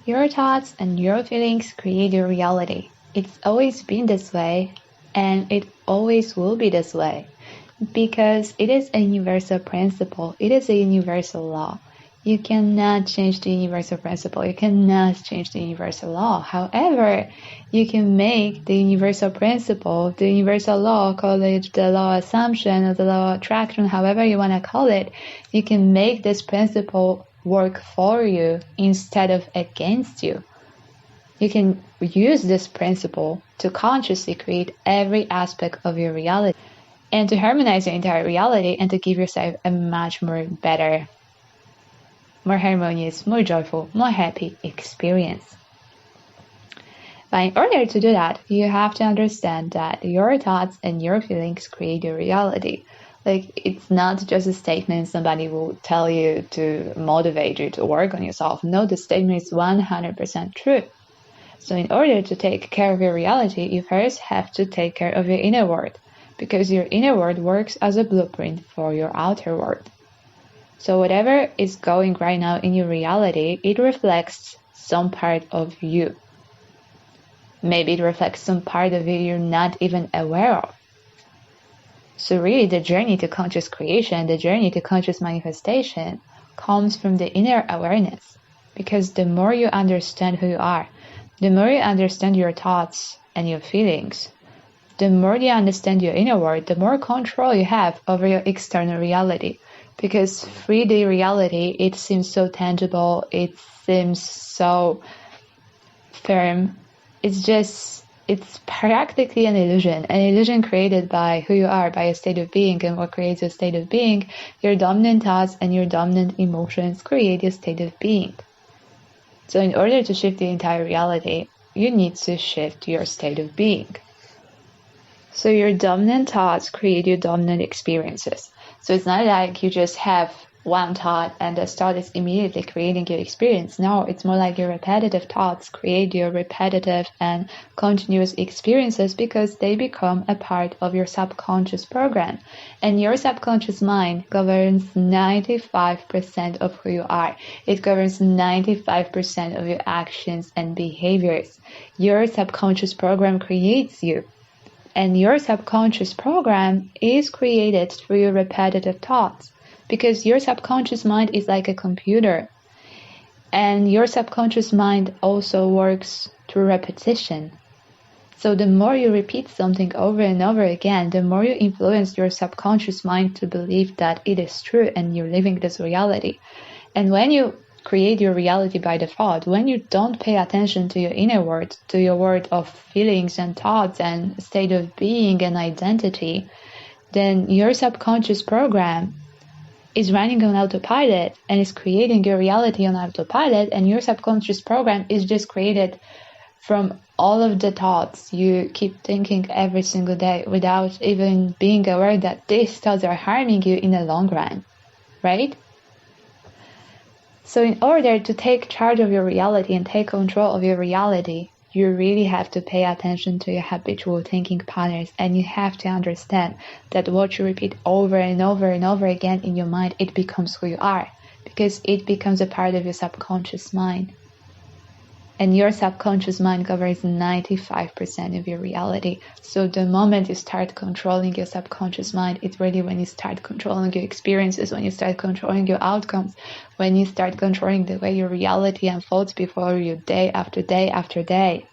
Your thoughts and your feelings create your reality. It's always been this way, and it always will be this way, because it is a universal principle. It is a universal law. You cannot change the universal principle. You cannot change the universal law. However, you can make the universal principle, the universal law, call it the law of assumption or the law of attraction, however you want to call it, you can make this principle work for you instead of against you. You can use this principle to consciously create every aspect of your reality and to harmonize your entire reality and to give yourself a much more better, more harmonious, more joyful, more happy experience. But in order to do that, you have to understand that your thoughts and your feelings create your reality. Like, it's not just a statement somebody will tell you to motivate you to work on yourself. No, the statement is 100% true. So in order to take care of your reality, you first have to take care of your inner world, because your inner world works as a blueprint for your outer world. So whatever is going right now in your reality, it reflects some part of you. Maybe it reflects some part of you you're not even aware of. So really, the journey to conscious creation, the journey to conscious manifestation comes from the inner awareness. Because the more you understand who you are, the more you understand your thoughts and your feelings, the more you understand your inner world, the more control you have over your external reality. Because 3D reality, it seems so tangible, it seems so firm. It's practically an illusion created by who you are, by a state of being. And what creates a state of being? Your dominant thoughts and your dominant emotions create a state of being. So in order to shift the entire reality, you need to shift your state of being. So your dominant thoughts create your dominant experiences. So it's not like you just have one thought and the thought is immediately creating your experience. No, it's more like your repetitive thoughts create your repetitive and continuous experiences, because they become a part of your subconscious program. And your subconscious mind governs 95% of who you are. It governs 95% of your actions and behaviors. Your subconscious program creates you. And your subconscious program is created through your repetitive thoughts, because your subconscious mind is like a computer. And your subconscious mind also works through repetition. So the more you repeat something over and over again, the more you influence your subconscious mind to believe that it is true and you're living this reality. And when you create your reality by default, when you don't pay attention to your inner world, to your world of feelings and thoughts and state of being and identity, then your subconscious program is running on autopilot and is creating your reality on autopilot. And your subconscious program is just created from all of the thoughts you keep thinking every single day without even being aware that these thoughts are harming you in the long run, right? So in order to take charge of your reality and take control of your reality, you really have to pay attention to your habitual thinking patterns, and you have to understand that what you repeat over and over and over again in your mind, it becomes who you are, because it becomes a part of your subconscious mind. And your subconscious mind governs 95% of your reality. So the moment you start controlling your subconscious mind, it's really when you start controlling your experiences, when you start controlling your outcomes, when you start controlling the way your reality unfolds before you day after day after day.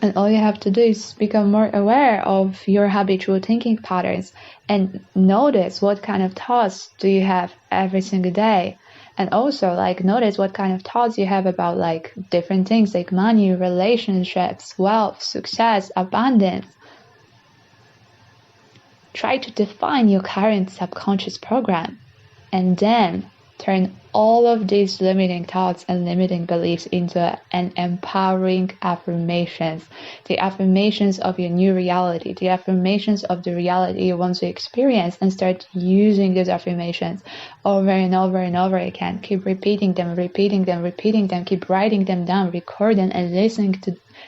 And all you have to do is become more aware of your habitual thinking patterns and notice what kind of thoughts do you have every single day. And also, notice what kind of thoughts you have about, different things like money, relationships, wealth, success, abundance. Try to define your current subconscious program, and then turn all of these limiting thoughts and limiting beliefs into an empowering affirmations. The affirmations of your new reality, the affirmations of the reality you want to experience, and start using those affirmations over and over and over again. Keep repeating them, keep writing them down, record them, and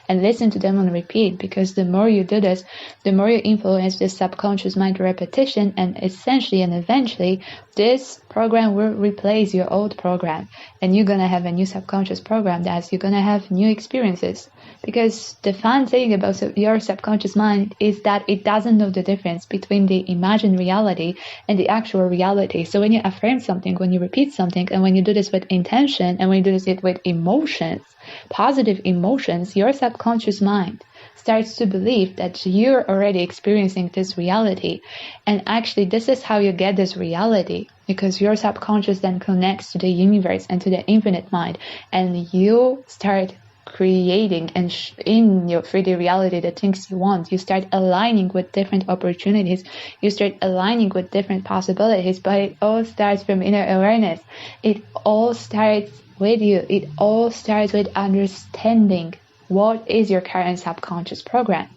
and listen to them on repeat, because the more you do this, the more you influence this subconscious mind repetition, and essentially and eventually this program will replace your old program, and you're gonna have a new subconscious program that you're gonna have new experiences. Because the fun thing about your subconscious mind is that it doesn't know the difference between the imagined reality and the actual reality. So when you affirm something, when you repeat something, and when you do this with intention, and when you do this with emotions, positive emotions, your subconscious mind starts to believe that you're already experiencing this reality. And actually, this is how you get this reality, because your subconscious then connects to the universe and to the infinite mind, and you start creating and in your 3D reality the things you want. You start aligning with different opportunities, you start aligning with different possibilities, but it all starts from inner awareness. It all starts with you. It all starts with understanding what is your current subconscious program,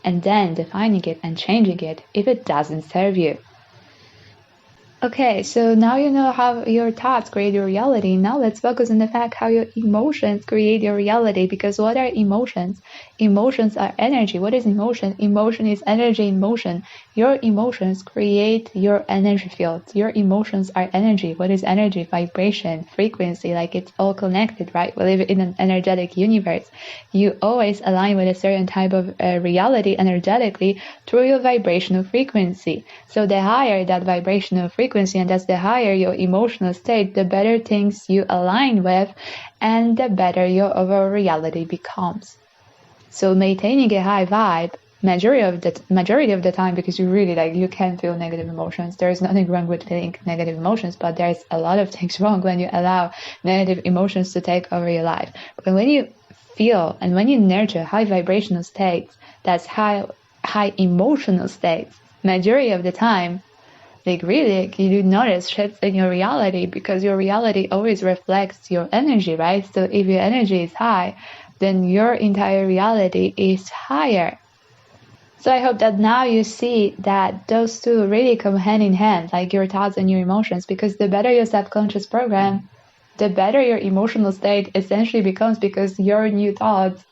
and then defining it and changing it if it doesn't serve you. Okay, so now you know how your thoughts create your reality. Now let's focus on the fact how your emotions create your reality. Because what are emotions? Emotions are energy. What is emotion? Emotion is energy in motion. Your emotions create your energy field. Your emotions are energy. What is energy? Vibration, frequency, like it's all connected, right? We live in an energetic universe. You always align with a certain type of reality energetically through your vibrational frequency. So the higher that vibrational frequency, and that's the higher your emotional state, the better things you align with, and the better your overall reality becomes. So maintaining a high vibe majority of the time, because you really you can feel negative emotions. There's nothing wrong with feeling negative emotions, but there's a lot of things wrong when you allow negative emotions to take over your life. But when you feel and when you nurture high vibrational states, that's high emotional states, majority of the time, really, you do notice shifts in your reality, because your reality always reflects your energy, right? So if your energy is high, then your entire reality is higher. So I hope that now you see that those two really come hand in hand, like your thoughts and your emotions, because the better your subconscious program, the better your emotional state essentially becomes, because your new thoughts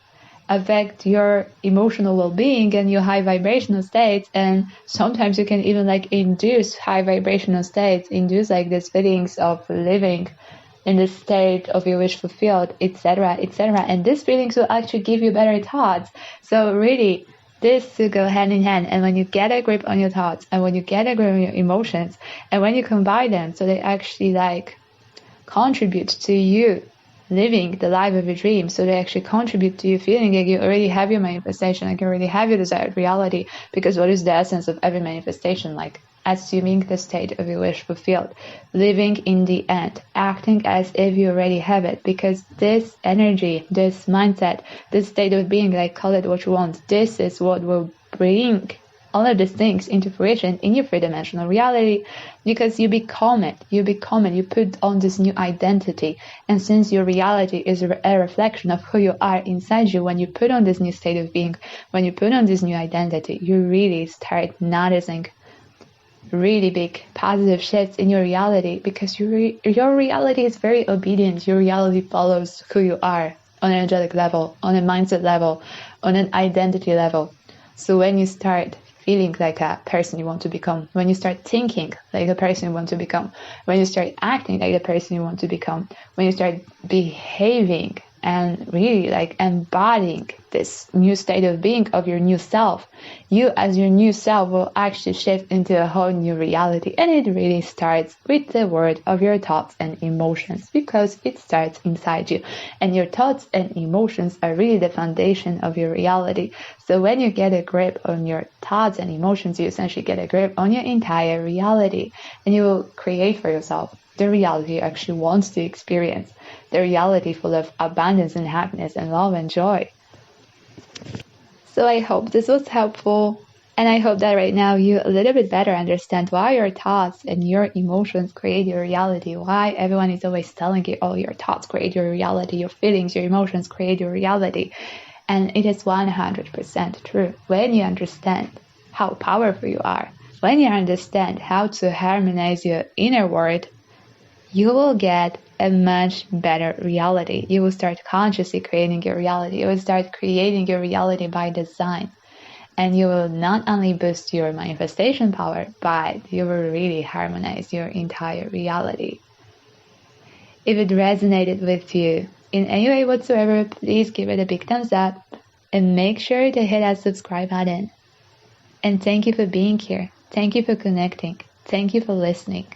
affect your emotional well-being and your high vibrational states. And sometimes you can even induce high vibrational states, induce these feelings of living in the state of your wish fulfilled, etc., etc. And these feelings will actually give you better thoughts. So really, this will go hand in hand. And when you get a grip on your thoughts, and when you get a grip on your emotions, and when you combine them, so they actually contribute to you living the life of your dreams, so they actually contribute to you feeling like you already have your manifestation, like you already have your desired reality. Because what is the essence of every manifestation? Assuming the state of your wish fulfilled, living in the end, acting as if you already have it. Because this energy, this mindset, this state of being, call it what you want, this is what will bring all of these things into fruition in your three-dimensional reality, because you become it, you put on this new identity. And since your reality is a reflection of who you are inside you, when you put on this new state of being, when you put on this new identity, you really start noticing really big positive shifts in your reality, because your reality is very obedient. Your reality follows who you are on an energetic level, on a mindset level, on an identity level. So when you start feeling like a person you want to become, when you start thinking like the person you want to become, when you start acting like the person you want to become, when you start behaving and really embodying this new state of being of your new self, you as your new self will actually shift into a whole new reality. And it really starts with the word of your thoughts and emotions, because it starts inside you, and your thoughts and emotions are really the foundation of your reality. So when you get a grip on your thoughts and emotions, you essentially get a grip on your entire reality, and you will create for yourself the reality you actually want to experience, the reality full of abundance and happiness and love and joy. So I hope this was helpful, and I hope that right now you a little bit better understand why your thoughts and your emotions create your reality, why everyone is always telling you, oh, your thoughts create your reality, your feelings, your emotions create your reality. And it is 100% true. When you understand how powerful you are, when you understand how to harmonize your inner world, you will get a much better reality. You will start consciously creating your reality. You will start creating your reality by design. And you will not only boost your manifestation power, but you will really harmonize your entire reality. If it resonated with you in any way whatsoever, please give it a big thumbs up and make sure to hit that subscribe button. And thank you for being here. Thank you for connecting. Thank you for listening.